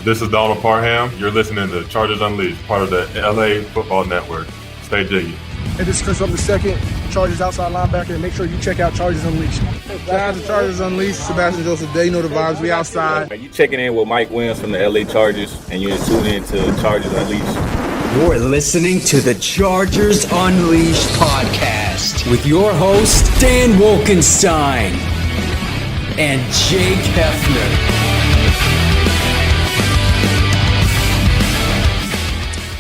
This is Donald Parham. You're listening to Chargers Unleashed, part of the LAFB Network. Stay jiggy. Hey, this is Chris Rupp II, Chargers outside linebacker, and make sure you check out Chargers Unleashed. Shout out to Chargers Unleashed, Sebastian Joseph Day, you know the vibes, we outside. You checking in with Mike Williams from the LA Chargers, and you're tuning in to Chargers Unleashed. You're listening to the Chargers Unleashed podcast with your host, Dan Wolkenstein and Jake Hefner.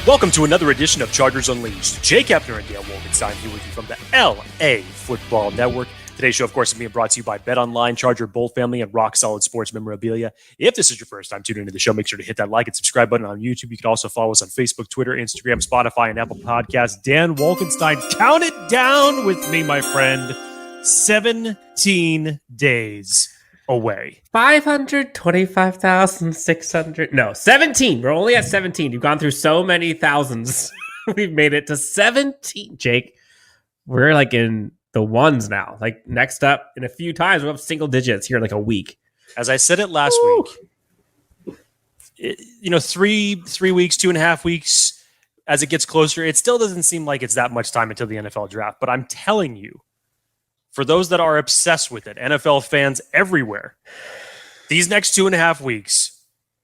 Welcome to another edition of Chargers Unleashed. Jake Hefner and Dan Wolkenstein here with you from the LAFB Network. Today's show, of course, is being brought to you by BetOnline, Charger Bowl Family, and Rock Solid Sports Memorabilia. If this is your first time tuning into the show, make sure to hit that like and subscribe button on YouTube. You can also follow us on Facebook, Twitter, Instagram, Spotify, and Apple Podcasts. Dan Wolkenstein, count it down with me, my friend. 17 days away. 525,600. No, 17. We're only at 17. You've gone through so many thousands. We've made it to 17. Jake, we're like in the ones now. Like next up in a few times, we'll have single digits here in like a week. As I said it last week, three weeks, 2.5 weeks, as it gets closer, it still doesn't seem like it's that much time until the NFL draft. But I'm telling you, for those that are obsessed with it, NFL fans everywhere, these next 2.5 weeks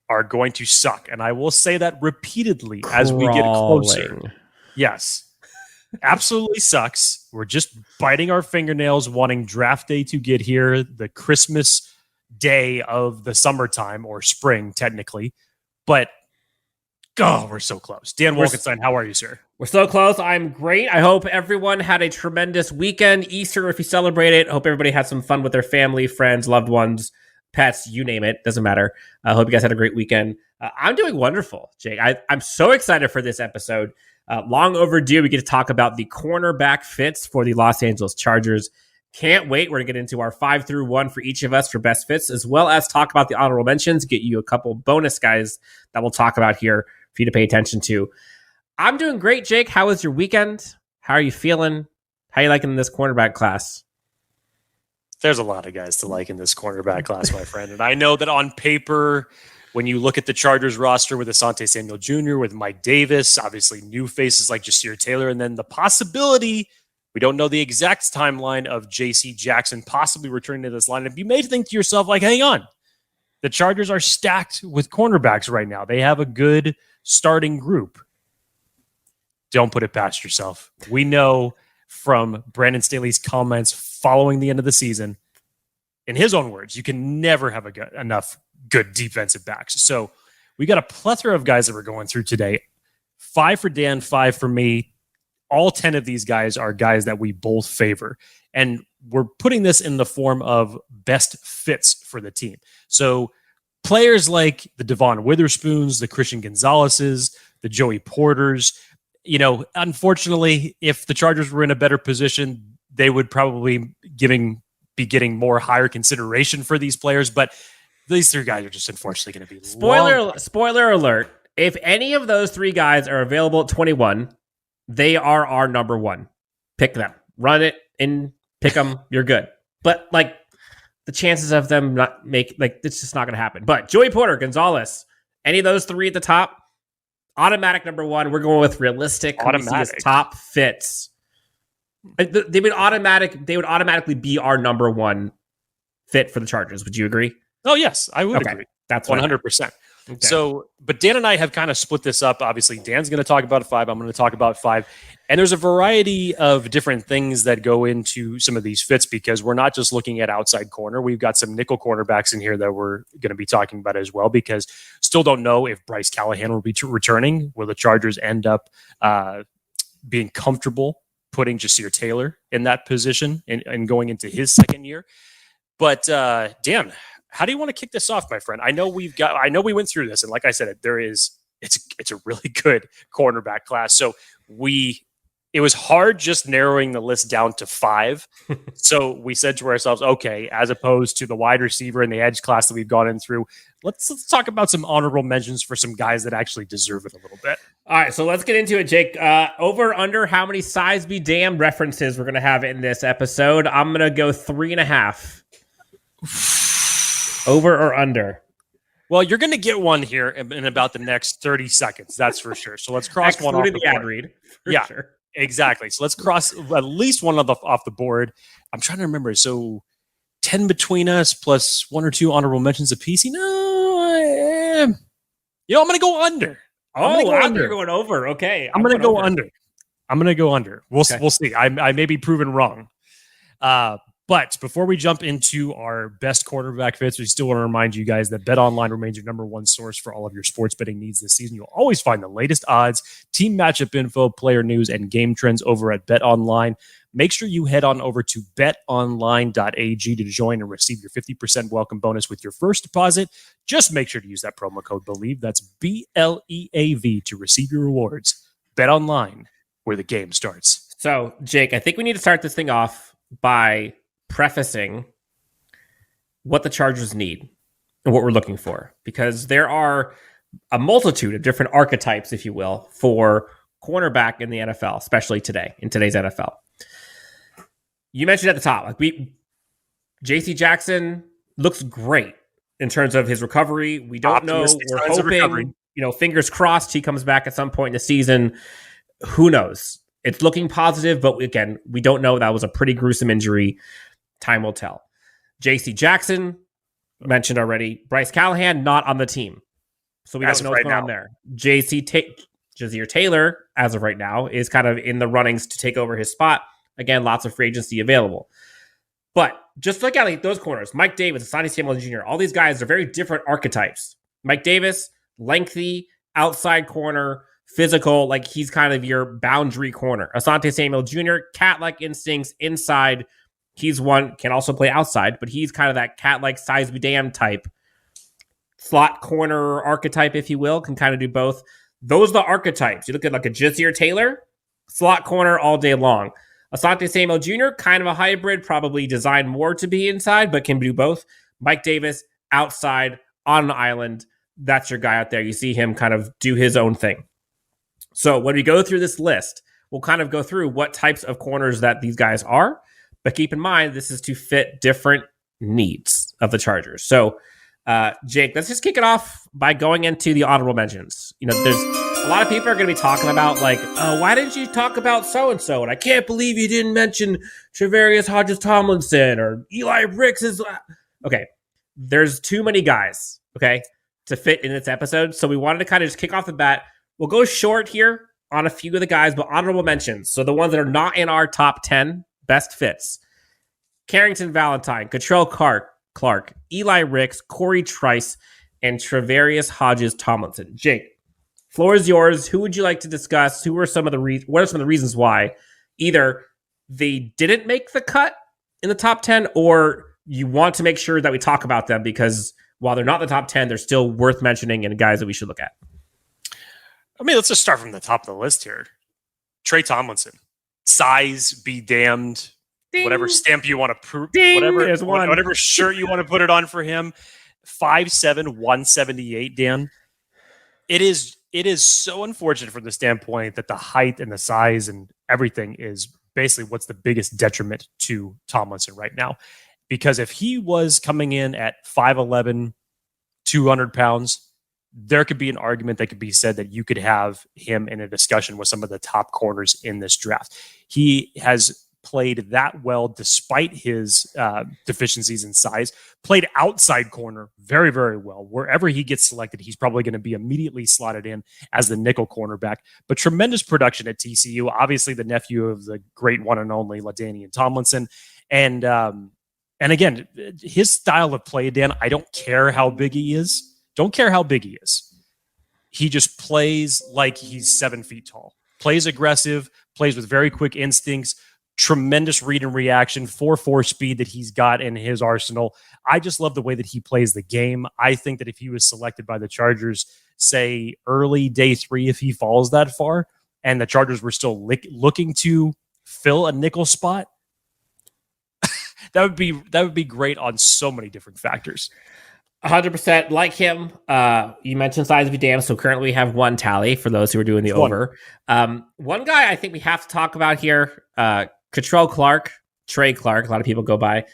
are going to suck. And I will say that repeatedly as we get closer. Yes, absolutely sucks. We're just biting our fingernails, wanting draft day to get here, the Christmas day of the summertime or spring, technically. But, we're so close. Dan Wolkenstein, how are you, sir? We're so close. I'm great. I hope everyone had a tremendous weekend. Easter, if you celebrate it. Hope everybody had some fun with their family, friends, loved ones, pets, you name it. Doesn't matter. I hope you guys had a great weekend. I'm doing wonderful, Jake. I'm so excited for this episode. Long overdue. We get to talk about the cornerback fits for the Los Angeles Chargers. Can't wait. We're going to get into our 5 through 1 for each of us for best fits, as well as talk about the honorable mentions, get you a couple bonus guys that we'll talk about here for you to pay attention to. I'm doing great, Jake. How was your weekend? How are you feeling? How are you liking this cornerback class? There's a lot of guys to like in this cornerback class, my friend. And I know that on paper, when you look at the Chargers roster with Asante Samuel Jr., with Mike Davis, obviously new faces like Jasir Taylor, and then the possibility, we don't know the exact timeline of J.C. Jackson possibly returning to this lineup. You may think to yourself, like, hang on. The Chargers are stacked with cornerbacks right now. They have a good starting group. Don't put it past yourself. We know from Brandon Staley's comments following the end of the season, in his own words, you can never have enough good defensive backs. So we got a plethora of guys that we're going through today. 5 for Dan, 5 for me. All 10 of these guys are guys that we both favor. And we're putting this in the form of best fits for the team. So players like the Devon Witherspoons, the Christian Gonzalez's, the Joey Porters, unfortunately, if the Chargers were in a better position, they would probably be getting more higher consideration for these players. But these 3 guys are just unfortunately going to be Spoiler alert. If any of those 3 guys are available at 21, they are our number 1. Pick them. Run it and pick them. You're good. But the chances of them not it's just not going to happen. But Joey Porter, Gonzalez, any of those 3 at the top, automatic number 1. We're going with realistic. Automatic top fits. They would automatically be our number 1 fit for the Chargers. Would you agree? Oh yes, I would agree. That's 100%. Okay. So, but Dan and I have kind of split this up. Obviously, Dan's going to talk about 5. I'm going to talk about 5. And there's a variety of different things that go into some of these fits because we're not just looking at outside corner. We've got some nickel cornerbacks in here that we're going to be talking about as well because still don't know if Bryce Callahan will be returning. Will the Chargers end up being comfortable putting Jasir Taylor in that position and going into his second year? But Dan, how do you want to kick this off, my friend? I know we went through this, and like I said, it's a really good cornerback class. So it was hard just narrowing the list down to 5. So we said to ourselves, okay, as opposed to the wide receiver and the edge class that we've gone in through, let's talk about some honorable mentions for some guys that actually deserve it a little bit. All right, so let's get into it, Jake. Over under how many size be damned references we're going to have in this episode? I'm going to go 3.5. Over or under? Well, you're going to get one here in about the next 30 seconds. That's for sure. So let's cross one off the ad board. read. Yeah, sure. Exactly. So let's cross at least one off the board. I'm trying to remember. So 10 between us plus 1 or 2 honorable mentions apiece. I'm going to go under. You're going over. Okay. I'm going to go under. I'm going to go under. We'll see. I may be proven wrong. But before we jump into our best quarterback fits, we still want to remind you guys that BetOnline remains your number one source for all of your sports betting needs this season. You'll always find the latest odds, team matchup info, player news, and game trends over at BetOnline. Make sure you head on over to betonline.ag to join and receive your 50% welcome bonus with your first deposit. Just make sure to use that promo code BELIEVE. That's BLEAV to receive your rewards. BetOnline, where the game starts. So, Jake, I think we need to start this thing off by prefacing what the Chargers need and what we're looking for, because there are a multitude of different archetypes, if you will, for cornerback in the NFL, especially in today's NFL. You mentioned at the top, JC Jackson looks great in terms of his recovery. We don't know. We're hoping, fingers crossed he comes back at some point in the season. Who knows? It's looking positive, but again, we don't know. That was a pretty gruesome injury. Time will tell. JC Jackson, mentioned already. Bryce Callahan, not on the team. So we don't know what's going on there. Jazeer Taylor, as of right now, is kind of in the runnings to take over his spot. Again, lots of free agency available. But just look at those corners. Mike Davis, Asante Samuel Jr., all these guys are very different archetypes. Mike Davis, lengthy, outside corner, physical, he's kind of your boundary corner. Asante Samuel Jr., cat-like instincts inside. He's one, can also play outside, but he's kind of that cat-like size be damned type. Slot corner archetype, if you will, can kind of do both. Those are the archetypes. You look at a Jazeer Taylor, slot corner all day long. Asante Samuel Jr., kind of a hybrid, probably designed more to be inside, but can do both. Mike Davis, outside, on an island. That's your guy out there. You see him kind of do his own thing. So when we go through this list, we'll kind of go through what types of corners that these guys are. But keep in mind, this is to fit different needs of the Chargers. So, Jake, let's just kick it off by going into the honorable mentions. There's a lot of people are going to be talking about why didn't you talk about so-and-so? And I can't believe you didn't mention Tre'Vius-Hodges Tomlinson or Eli Ricks. Okay, there's too many guys, to fit in this episode. So we wanted to kind of just kick off the bat. We'll go short here on a few of the guys, but honorable mentions. So the ones that are not in our top 10 best fits: Carrington Valentine, Kei'trel Clark, Eli Ricks, Cory Trice, and Tre'Vius-Hodges Tomlinson. Jake, floor is yours. Who would you like to discuss? What are some of the reasons why either they didn't make the cut in the top 10, or you want to make sure that we talk about them because while they're not in the top 10, they're still worth mentioning and guys that we should look at? Let's just start from the top of the list here. Trey Tomlinson. Size be damned. Ding. Whatever stamp you want to prove, whatever shirt you want to put it on for him. 5'7", 178, Dan. It is so unfortunate from the standpoint that the height and the size and everything is basically what's the biggest detriment to Tomlinson right now. Because if he was coming in at 5'11", 200 pounds, there could be an argument that could be said that you could have him in a discussion with some of the top corners in this draft. He has played that well despite his deficiencies in size, played outside corner very, very well. Wherever he gets selected, he's probably going to be immediately slotted in as the nickel cornerback. But tremendous production at TCU, obviously the nephew of the great one and only LaDainian Tomlinson. And again, his style of play, Dan, I don't care how big he is. Don't care how big he is. He just plays like he's 7 feet tall. Plays aggressive, plays with very quick instincts, tremendous read and reaction, 4.4 speed that he's got in his arsenal. I just love the way that he plays the game. I think that if he was selected by the Chargers, say early day 3, if he falls that far, and the Chargers were still looking to fill a nickel spot, that would be great on so many different factors. 100% like him. You mentioned size be damned, so currently we have one tally for those who are doing the over. One guy I think we have to talk about here, Kei'trel Clark, Trey Clark, a lot of people go by.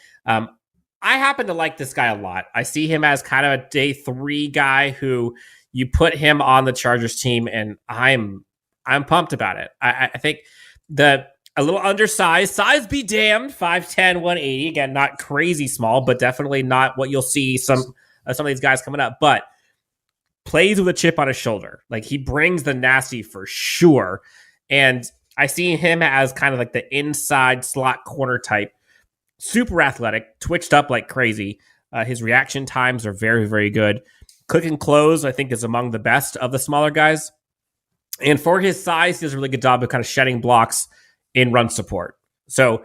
I happen to like this guy a lot. I see him as kind of a day 3 guy who you put him on the Chargers team, and I'm pumped about it. I think a little undersized, size be damned, 5'10", 180. Again, not crazy small, but definitely not what you'll see some of these guys coming up. But plays with a chip on his shoulder. Like, he brings the nasty for sure. And I see him as kind of like the inside slot corner type. Super athletic, twitched up like crazy. His reaction times are very, very good. Click and close, I think, is among the best of the smaller guys. And for his size, he does a really good job of kind of shedding blocks in run support. So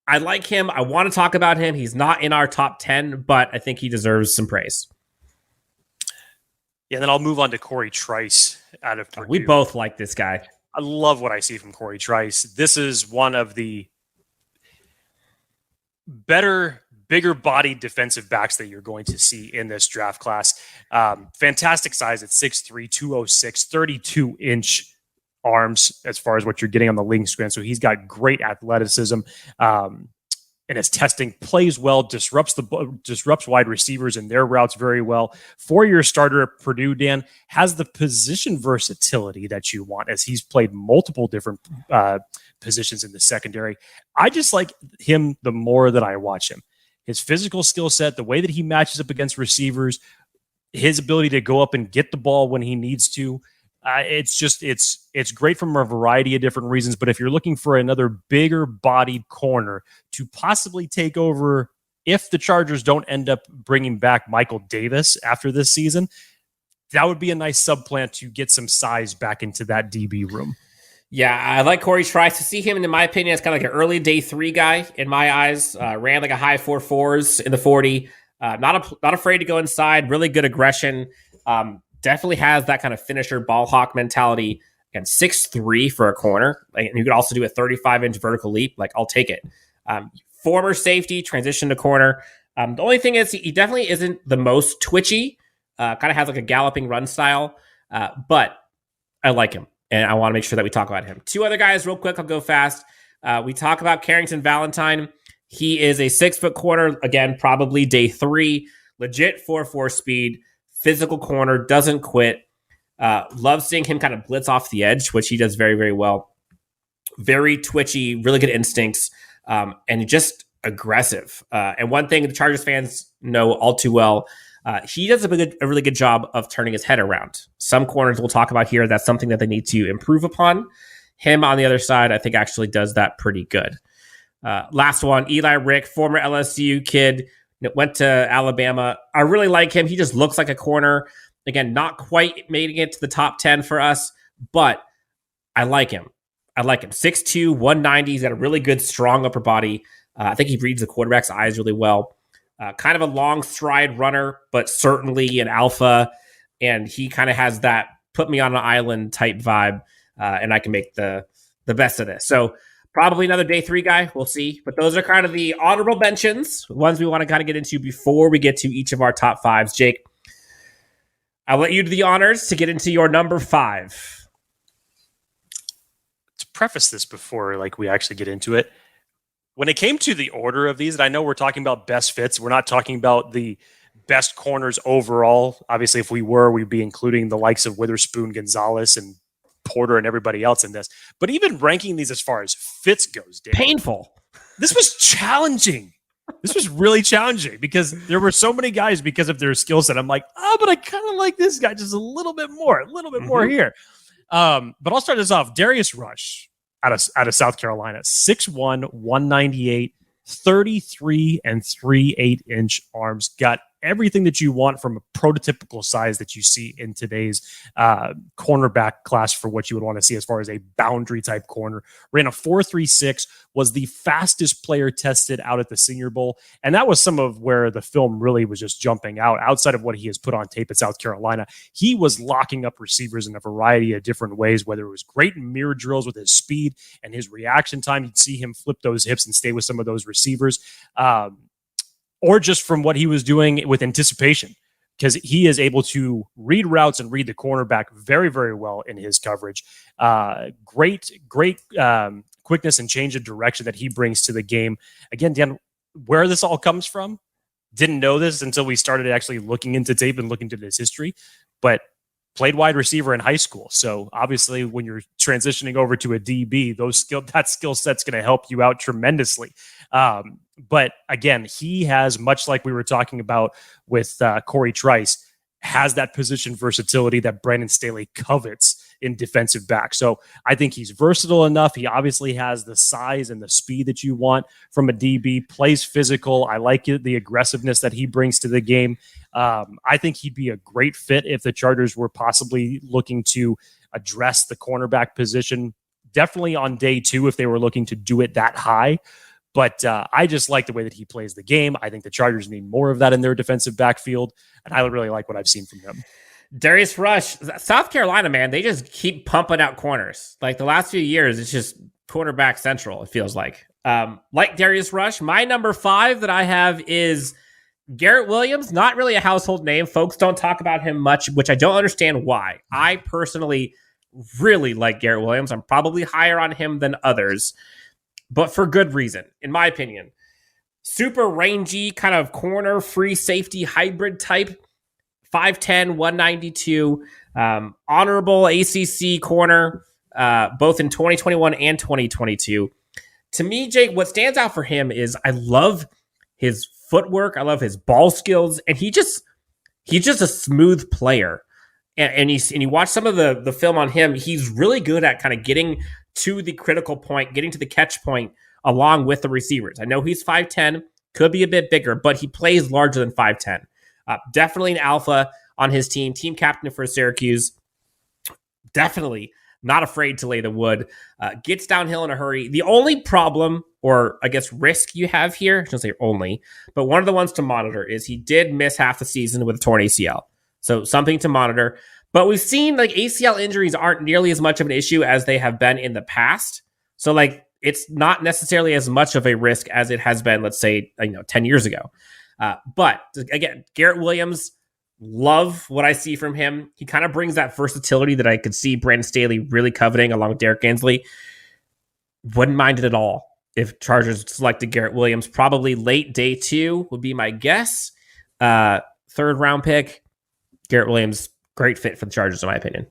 I like him. I want to talk about him. He's not in our top 10, but I think he deserves some praise. Yeah, then I'll move on to Cory Trice out of Purdue. We both like this guy. I love what I see from Cory Trice. This is one of the better, bigger-bodied defensive backs that you're going to see in this draft class. Fantastic size at 6'3", 206, 32-inch arms as far as what you're getting on the wingspan. So he's got great athleticism. And his testing, plays well, disrupts wide receivers and their routes very well. 4-year starter at Purdue, Dan, has the position versatility that you want, as he's played multiple different positions in the secondary. I just like him the more that I watch him. His physical skill set, the way that he matches up against receivers, his ability to go up and get the ball when he needs to. It's great from a variety of different reasons. But if you're looking for another bigger bodied corner to possibly take over, if the Chargers don't end up bringing back Michael Davis after this season, that would be a nice subplant to get some size back into that DB room. Yeah, I like Cory Trice. To see him, in my opinion, as kind of like an early day 3 guy in my eyes. Ran like a high 4.4s in the 40. Not afraid to go inside. Really good aggression. Definitely has that kind of finisher ball hawk mentality. Again, 6'3" for a corner. And you could also do a 35-inch vertical leap. Like, I'll take it. Former safety, transition to corner. The only thing is he definitely isn't the most twitchy. Kind of has like a galloping run style. But I like him. And I want to make sure that we talk about him. 2 other guys real quick. I'll go fast. We talk about Carrington Valentine. He is a 6-foot corner. Again, probably day 3. Legit 4.4 speed. Physical corner, doesn't quit. Love seeing him kind of blitz off the edge, which he does very, very well. Very twitchy, really good instincts, and just aggressive. And one thing the Chargers fans know all too well, he does a really good job of turning his head around. Some corners we'll talk about here, that's something that they need to improve upon. Him on the other side, I think actually does that pretty good. Last one, Eli Ricks, former LSU kid, went to Alabama. I really like him. He just looks like a corner. Again, not quite making it to the top 10 for us, but I like him. 6'2", 190. He's got a really good, strong upper body. I think he reads the quarterback's eyes really well. Kind of a long stride runner, but certainly an alpha. And he kind of has that put me on an island type vibe, and I can make the best of this. So probably another day 3 guy. We'll see. But those are kind of the honorable mentions, ones we want to kind of get into before we get to each of our top 5s. Jake, I'll let you do the honors to get into your number 5. To preface this before we actually get into it, when it came to the order of these, and I know we're talking about best fits, we're not talking about the best corners overall. Obviously, if we were, we'd be including the likes of Witherspoon, Gonzalez, and Porter and everybody else in this. But even ranking these as far as fits goes, Dan, painful. This was challenging. This was really challenging because there were so many guys because of their skill set. I'm like, but I kind of like this guy just a little bit more here. But I'll start this off. Darius Rush out of South Carolina, 6'1", 198, 33 and 3/8-inch arms. Got everything that you want from a prototypical size that you see in today's cornerback class for what you would want to see as far as a boundary type corner. Ran a 4.36, was the fastest player tested out at the Senior Bowl. And that was some of where the film really was just jumping out. Outside of what he has put on tape at South Carolina, he was locking up receivers in a variety of different ways, whether it was great in mirror drills with his speed and his reaction time. You'd see him flip those hips and stay with some of those receivers. Or just from what he was doing with anticipation, because he is able to read routes and read the cornerback very, very well in his coverage. Great quickness and change of direction that he brings to the game. Again, Dan, where this all comes from, Didn't know this until we started actually looking into tape and looking into his history, but played wide receiver in high school. So obviously when you're transitioning over to a DB, that skill set's going to help you out tremendously. But again, he has, much like we were talking about with Cory Trice, has that position versatility that Brandon Staley covets in defensive back. So I think he's versatile enough. He obviously has the size and the speed that you want from a DB, plays physical. I like the aggressiveness that he brings to the game. I think he'd be a great fit if the Chargers were possibly looking to address the cornerback position, definitely on day 2 if they were looking to do it that high. But I just like the way that he plays the game. I think the Chargers need more of that in their defensive backfield, and I really like what I've seen from him. Darius Rush, South Carolina, man, they just keep pumping out corners. Like the last few years, it's just cornerback central, it feels like. Like Darius Rush, my number 5 that I have is Garrett Williams. Not really a household name. Folks don't talk about him much, which I don't understand why. I personally really like Garrett Williams. I'm probably higher on him than others, but for good reason, in my opinion. Super rangy, kind of corner, free safety hybrid type. 5'10", 192, honorable ACC corner, both in 2021 and 2022. To me, Jake, what stands out for him is I love his footwork. I love his ball skills, and he's just a smooth player. And you watch some of the film on him, he's really good at kind of getting to the critical point, getting to the catch point along with the receivers. I know he's 5'10", could be a bit bigger, but he plays larger than 5'10". Definitely an alpha on his team captain for Syracuse. Definitely not afraid to lay the wood. Gets downhill in a hurry. The only problem, or I guess risk you have here, I shouldn't say only, but one of the ones to monitor is he did miss half the season with a torn ACL. So something to monitor. But we've seen like ACL injuries aren't nearly as much of an issue as they have been in the past. So like it's not necessarily as much of a risk as it has been, let's say, 10 years ago. But again, Garrett Williams, love what I see from him. He kind of brings that versatility that I could see Brandon Staley really coveting along with Derek Ansley. Wouldn't mind it at all if Chargers selected Garrett Williams. Probably late day 2 would be my guess. 3rd round pick. Garrett Williams, great fit for the Chargers in my opinion.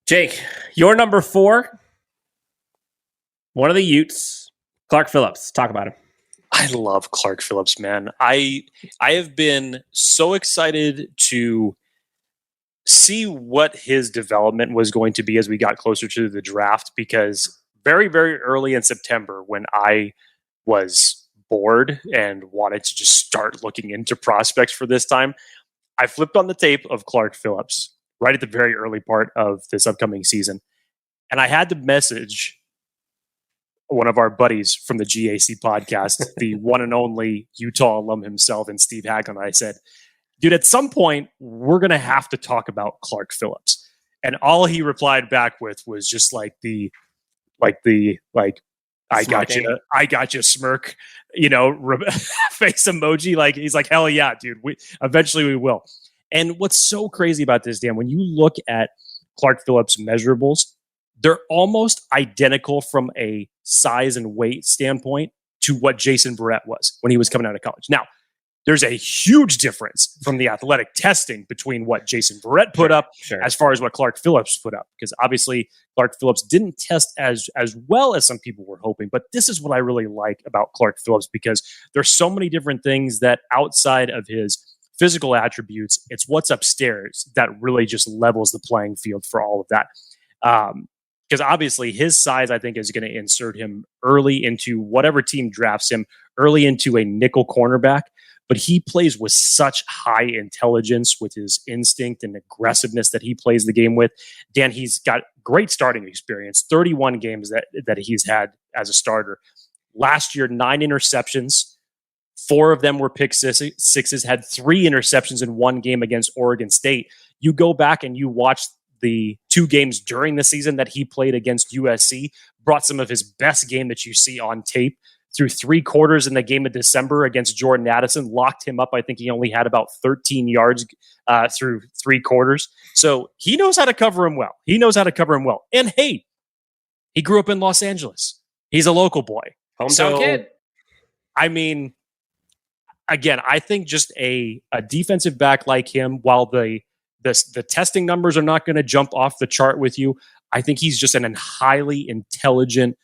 Jake, your number 4. One of the Utes, Clark Phillips. Talk about him. I love Clark Phillips, man. I have been so excited to see what his development was going to be as we got closer to the draft, because very, very early in September, when I was bored and wanted to just start looking into prospects for this time, I flipped on the tape of Clark Phillips right at the very early part of this upcoming season. And I had to message one of our buddies from the GAC podcast, the one and only Utah alum himself, and Steve Haglund. I said, dude, at some point, we're going to have to talk about Clark Phillips. And all he replied back with was just I got you smirk, face emoji. Like, he's like, hell yeah, dude. Eventually we will. And what's so crazy about this, Dan, when you look at Clark Phillips measurables, they're almost identical from a size and weight standpoint to what Jason Barrett was when he was coming out of college. Now, there's a huge difference from the athletic testing between what Jason Barrett put up as far as what Clark Phillips put up, because obviously Clark Phillips didn't test as well as some people were hoping. But this is what I really like about Clark Phillips, because there's so many different things that outside of his physical attributes, it's what's upstairs that really just levels the playing field for all of that. Because obviously his size, I think, is going to insert him early into whatever team drafts him, early into a nickel cornerback. But he plays with such high intelligence with his instinct and aggressiveness that he plays the game with. Dan, he's got great starting experience, 31 games that he's had as a starter. Last year, 9 interceptions. 4 of them were pick sixes, had 3 interceptions in one game against Oregon State. You go back and you watch the 2 games during the season that he played against USC, brought some of his best game that you see on tape. Through 3 quarters in the game of December against Jordan Addison, locked him up. I think he only had about 13 yards through 3 quarters. So he knows how to cover him well. And hey, he grew up in Los Angeles. He's a local boy. Hometown kid. I mean, again, I think just a defensive back like him, while the testing numbers are not going to jump off the chart with you, I think he's just an highly intelligent,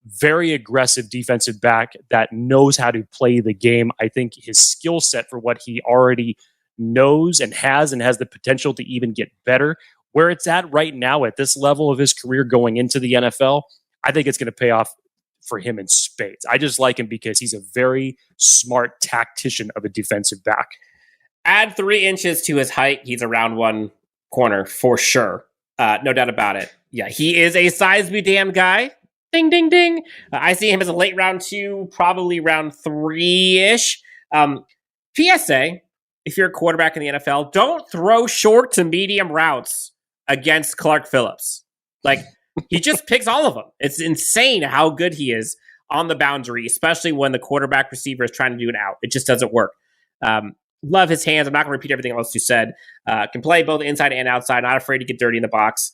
very aggressive defensive back that knows how to play the game. I think his skill set for what he already knows and has the potential to even get better. Where it's at right now at this level of his career going into the NFL, I think it's going to pay off for him in spades. I just like him because he's a very smart tactician of a defensive back. Add 3 inches to his height, he's a round 1 corner for sure. No doubt about it. Yeah, he is a size be damned guy. Ding, ding, ding. I see him as a late round 2, probably round 3-ish. PSA, if you're a quarterback in the NFL, don't throw short to medium routes against Clark Phillips. Like, he just picks all of them. It's insane how good he is on the boundary, especially when the quarterback receiver is trying to do an out. It just doesn't work. Love his hands. I'm not going to repeat everything else you said. Can play both inside and outside. Not afraid to get dirty in the box.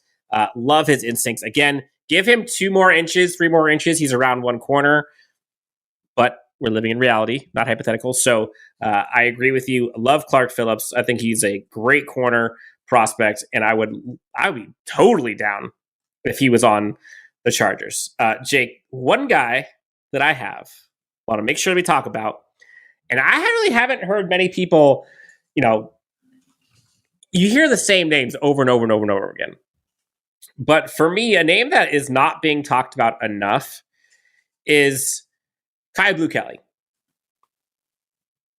Love his instincts. Again, give him 2 more inches, 3 more inches. He's around 1 corner. But we're living in reality, not hypothetical. So I agree with you. Love Clark Phillips. I think he's a great corner prospect, and I would be totally down if he was on the Chargers. Jake, one guy that I want to make sure we talk about, and I really haven't heard many people, you hear the same names over and over and over and over again. But for me, a name that is not being talked about enough is Kyu Blu Kelly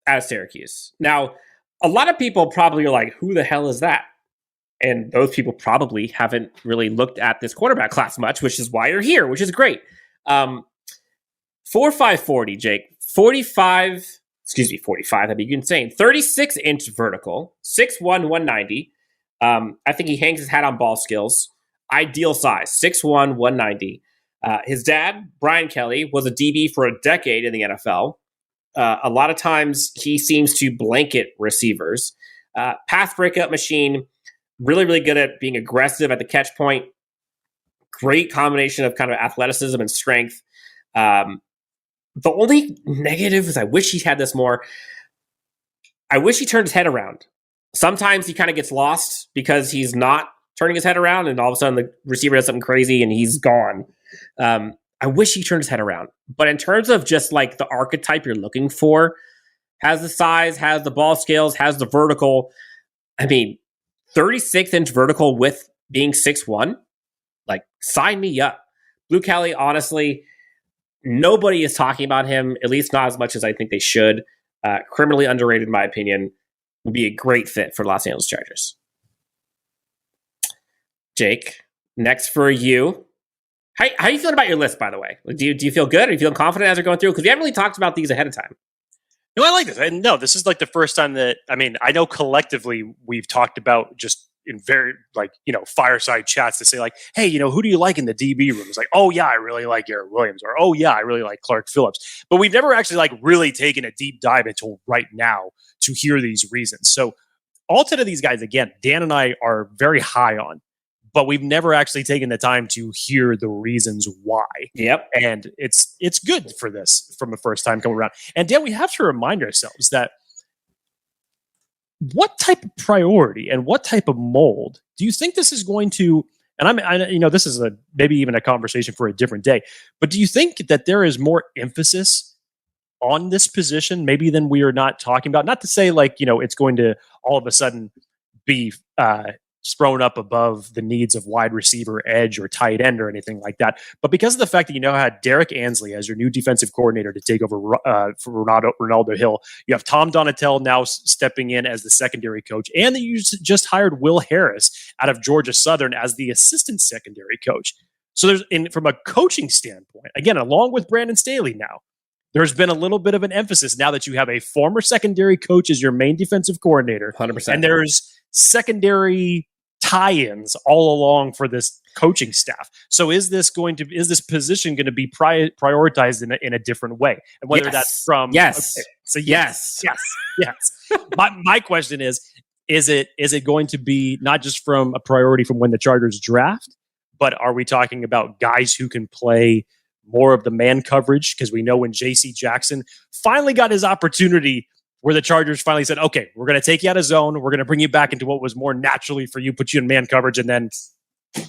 out of Syracuse. Now, a lot of people probably are like, who the hell is that? And those people probably haven't really looked at this quarterback class much, which is why you're here, which is great. 4.540, Jake. 45, that'd be insane. 36-inch vertical, 6'1", 190. I think he hangs his hat on ball skills. Ideal size, 6'1", 190. His dad, Brian Kelly, was a DB for a decade in the NFL. A lot of times he seems to blanket receivers. Path breakup machine, really, really good at being aggressive at the catch point. Great combination of kind of athleticism and strength. The only negative is I wish he had this more. I wish he turned his head around. Sometimes he kind of gets lost because he's not turning his head around, and all of a sudden the receiver does something crazy and he's gone. I wish he turned his head around. But in terms of just like the archetype you're looking for, has the size, has the ball skills, has the vertical. I mean, 36-inch vertical with being 6'1", like, sign me up. Blu Kelly, honestly, nobody is talking about him, at least not as much as I think they should. Criminally underrated, in my opinion. Would be a great fit for Los Angeles Chargers. Jake, next for you. How are you feeling about your list, by the way? Do you feel good? Are you feeling confident as we're going through? Because we haven't really talked about these ahead of time. No, I like this. And no, this is like the first time that, I know collectively we've talked about just in very, fireside chats to say like, hey, who do you like in the DB room? It's like, oh yeah, I really like Garrett Williams, or oh yeah, I really like Clark Phillips. But we've never actually really taken a deep dive until right now to hear these reasons. So all 10 of these guys, again, Dan and I are very high on, but we've never actually taken the time to hear the reasons why. Yep. And it's good for this from the first time coming around. And Dan, we have to remind ourselves that what type of priority and what type of mold do you think this is going to, and I this is maybe even a conversation for a different day, but do you think that there is more emphasis on this position maybe than we are not talking about? Not to say it's going to all of a sudden be thrown up above the needs of wide receiver, edge, or tight end or anything like that. But because of the fact that you now had Derek Ansley as your new defensive coordinator to take over for Ronaldo Hill, you have Tom Donatel now stepping in as the secondary coach, and you just hired Will Harris out of Georgia Southern as the assistant secondary coach. So from a coaching standpoint, again, along with Brandon Staley now, there's been a little bit of an emphasis now that you have a former secondary coach as your main defensive coordinator. 100%. And there's secondary tie-ins all along for this coaching staff. So is this position going to be prioritized in a different way? And whether that's from yes. Okay, so yes. My question is it going to be not just from a priority from when the Chargers draft, but are we talking about guys who can play more of the man coverage? Because we know when J.C. Jackson finally got his opportunity where the Chargers finally said, okay, we're going to take you out of zone. We're going to bring you back into what was more naturally for you, put you in man coverage, and then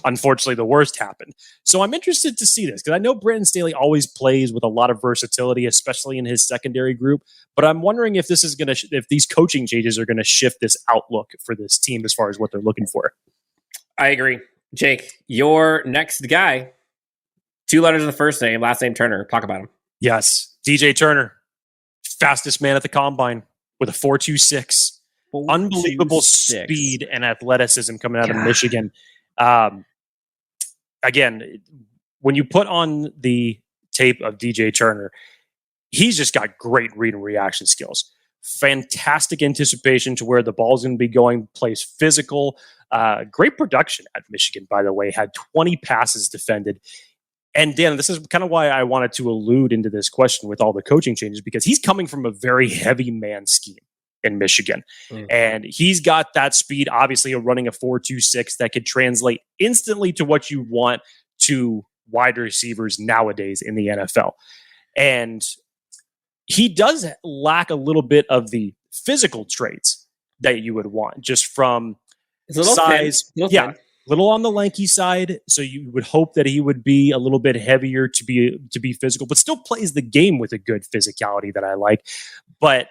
unfortunately the worst happened. So I'm interested to see this because I know Brandon Staley always plays with a lot of versatility, especially in his secondary group. But I'm wondering if this is going to, if these coaching changes are going to shift this outlook for this team as far as what they're looking for. I agree. Jake, your next guy, 2 letters in the first name, last name Turner. Talk about him. Yes. DJ Turner, fastest man at the combine with a 4.26. Unbelievable speed and athleticism coming out of Michigan. Again, when you put on the tape of DJ Turner, he's just got great read and reaction skills. Fantastic anticipation to where the ball's going to be going, plays physical. Great production at Michigan, by the way, had 20 passes defended. And Dan, this is kind of why I wanted to allude into this question with all the coaching changes, because he's coming from a very heavy man scheme in Michigan. And he's got that speed, obviously, of running a 4.26 that could translate instantly to what you want to wide receivers nowadays in the NFL. And he does lack a little bit of the physical traits that you would want, just from size. Yeah, little on the lanky side. So you would hope that he would be a little bit heavier to be physical, but still plays the game with a good physicality that I like. But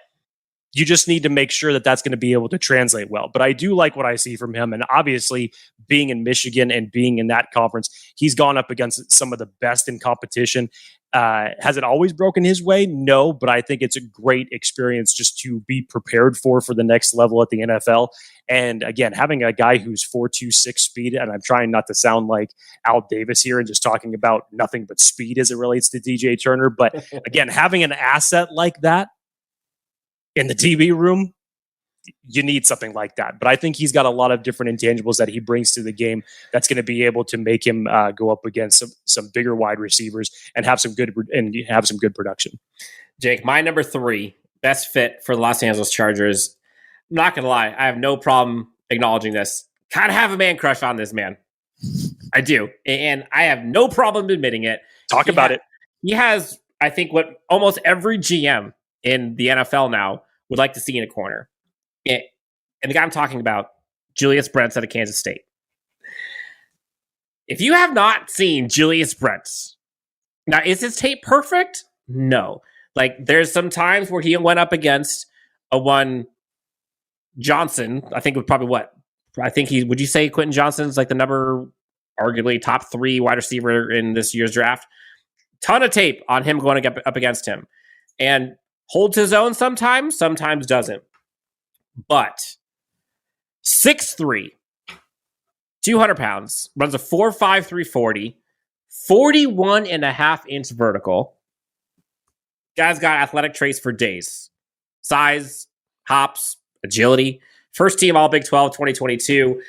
you just need to make sure that that's going to be able to translate well. But I do like what I see from him. And obviously, being in Michigan and being in that conference, he's gone up against some of the best in competition. Has it always broken his way? No, but I think it's a great experience just to be prepared for the next level at the NFL. And again, having a guy who's 4.26 speed, and I'm trying not to sound like Al Davis here and just talking about nothing but speed as it relates to DJ Turner. But again, having an asset like that in the DB room, you need something like that. But I think he's got a lot of different intangibles that he brings to the game that's going to be able to make him go up against some bigger wide receivers and have some good production. Jake, my number 3 best fit for the Los Angeles Chargers. I'm not going to lie, I have no problem acknowledging this. Kind of have a man crush on this man. I do. And I have no problem admitting it. Talk about it. He has, I think, what almost every GM in the NFL now would like to see in a corner. And the guy I'm talking about, Julius Brents out of Kansas State. If you have not seen Julius Brents, now, is his tape perfect? No. Like, there's some times where he went up against a one Johnson. I think would probably would you say Quentin Johnson's like the arguably top 3 wide receiver in this year's draft? Ton of tape on him going up against him. And holds his own sometimes doesn't. But 6'3", 200 pounds, runs a 4.5 340, 41.5-inch vertical. Guy's got athletic traits for days. Size, hops, agility. First team All Big 12 2022.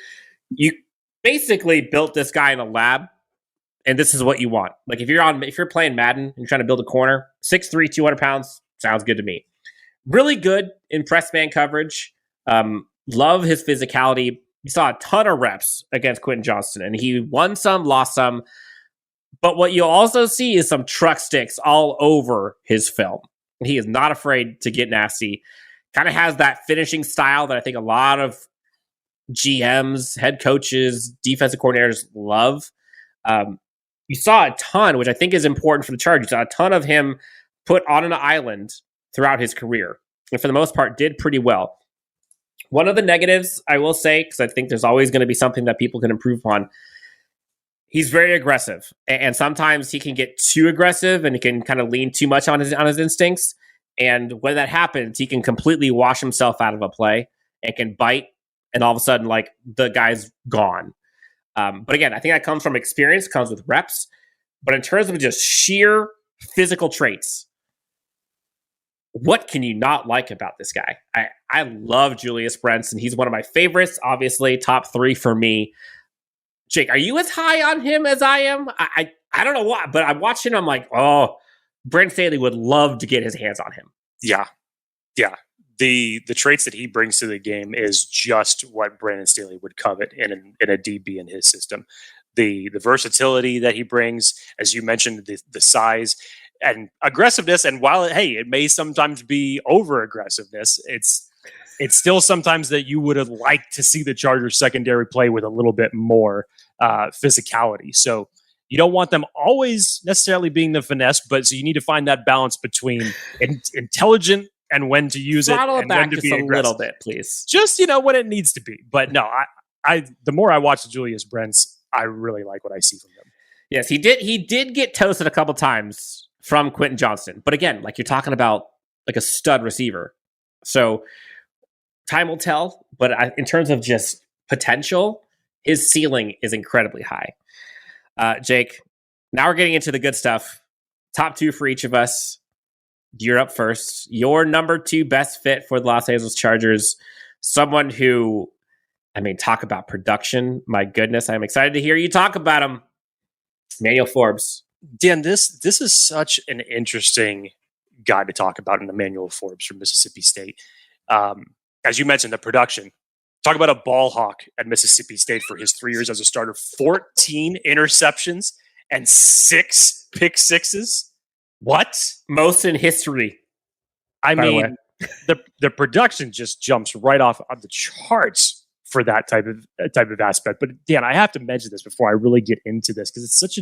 You basically built this guy in a lab, and this is what you want. Like if you're playing Madden and you're trying to build a corner, 6'3", 200 pounds, sounds good to me. Really good in press man coverage. Love his physicality. You saw a ton of reps against Quentin Johnston, and he won some, lost some. But what you'll also see is some truck sticks all over his film. He is not afraid to get nasty. Kind of has that finishing style that I think a lot of GMs, head coaches, defensive coordinators love. You saw a ton, which I think is important for the Chargers. You saw a ton of him put on an island throughout his career. And for the most part, did pretty well. One of the negatives, I will say, because I think there's always going to be something that people can improve upon, he's very aggressive. And sometimes he can get too aggressive and he can kind of lean too much on his instincts. And when that happens, he can completely wash himself out of a play and can bite. And all of a sudden, like, the guy's gone. But again, I think that comes from experience, comes with reps. But in terms of just sheer physical traits, what can you not like about this guy? I love Julius Brents, and he's one of my favorites. Obviously, top 3 for me. Jake, are you as high on him as I am? I don't know why, but I'm watching him. I'm like, oh, Brent Staley would love to get his hands on him. Yeah. The traits that he brings to the game is just what Brandon Staley would covet in a DB in his system. The versatility that he brings, as you mentioned, the size. and aggressiveness. And while it may sometimes be over aggressiveness, it's still sometimes that you would have liked to see the Chargers secondary play with a little bit more physicality. So you don't want them always necessarily being the finesse, but so you need to find that balance between intelligent and when to use it and back when to just be a aggressive. little bit, please. Just, when it needs to be. But no, I the more I watch the Julius Brents, I really like what I see from them. Yes, he did get toasted a couple times from Quentin Johnston. But again, like you're talking about like a stud receiver. So time will tell, but in terms of just potential, his ceiling is incredibly high. Jake, now we're getting into the good stuff. Top 2 for each of us. You're up first. Your number 2 best fit for the Los Angeles Chargers. Someone who, talk about production. My goodness, I'm excited to hear you talk about him. Emmanuel Forbes. Dan, this is such an interesting guy to talk about in Emmanuel Forbes from Mississippi State. As you mentioned, the production. Talk about a ball hawk at Mississippi State for his 3 years as a starter. 14 interceptions and 6 pick sixes. What? Most in history. The production just jumps right off of the charts for that type of aspect. But Dan, I have to mention this before I really get into this because it's such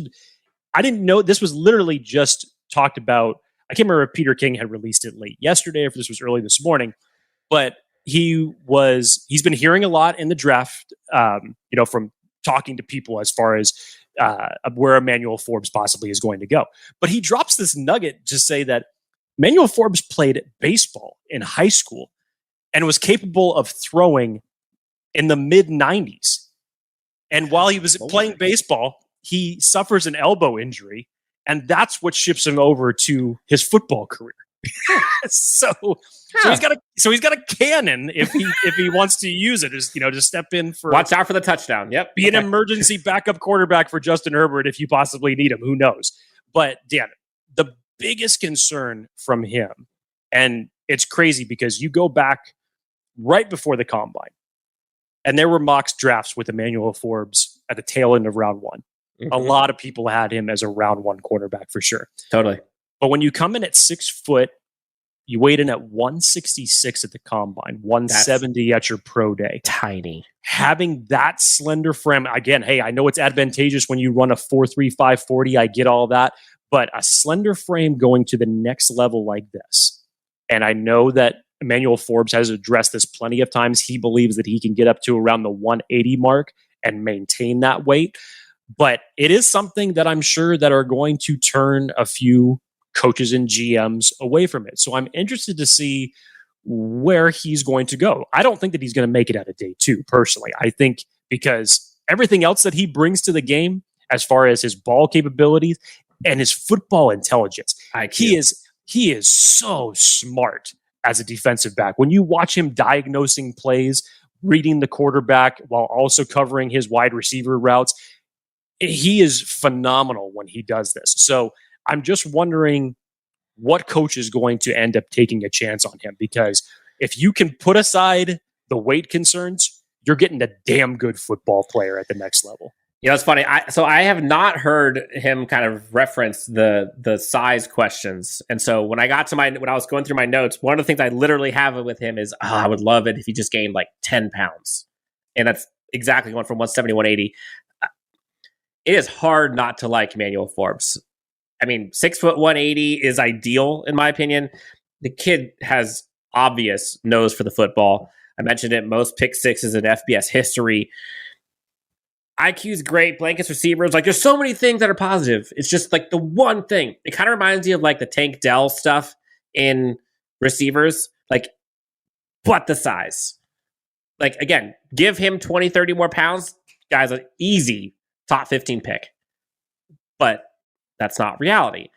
I didn't know this was literally just talked about. I can't remember if Peter King had released it late yesterday or if this was early this morning, but he's been hearing a lot in the draft, from talking to people as far as where Emmanuel Forbes possibly is going to go. But he drops this nugget to say that Emmanuel Forbes played baseball in high school and was capable of throwing in the mid-90s. And while he was playing baseball, he suffers an elbow injury, and that's what ships him over to his football career. So he's got a cannon if he wants to use it, to step in for. Watch out for the touchdown. Yep. Be an emergency backup quarterback for Justin Herbert if you possibly need him. Who knows? But Dan, the biggest concern from him, and it's crazy because you go back right before the combine, and there were mock drafts with Emmanuel Forbes at the tail end of round 1. Mm-hmm. A lot of people had him as a round 1 cornerback for sure. Totally. But when you come in at 6 foot, you weighed in at 166 at the combine, 170 at your pro day. Tiny. Having that slender frame, again, hey, I know it's advantageous when you run a 4.35 40. I get all that. But a slender frame going to the next level like this. And I know that Emmanuel Forbes has addressed this plenty of times. He believes that he can get up to around the 180 mark and maintain that weight. But it is something that I'm sure that are going to turn a few coaches and GMs away from it. So I'm interested to see where he's going to go. I don't think that he's going to make it out of day 2, personally. I think because everything else that he brings to the game, as far as his ball capabilities and his football intelligence, he is so smart as a defensive back. When you watch him diagnosing plays, reading the quarterback while also covering his wide receiver routes, he is phenomenal when he does this. So I'm just wondering what coach is going to end up taking a chance on him, because if you can put aside the weight concerns, you're getting a damn good football player at the next level. It's funny. I have not heard him kind of reference the size questions. And so when I was going through my notes, one of the things I literally have with him is, I would love it if he just gained like 10 pounds. And that's exactly going from 170 180. It is hard not to like Emmanuel Forbes. 6 foot 180 is ideal in my opinion. The kid has obvious nose for the football. I mentioned it, most pick sixes in FBS history. IQ's great, blankets receivers. Like, there's so many things that are positive. It's just like the one thing. It kind of reminds you of like the Tank Dell stuff in receivers. Like, but the size. Like, again, give him 20, 30 more pounds. Guy's an easy top 15 pick. But that's not reality.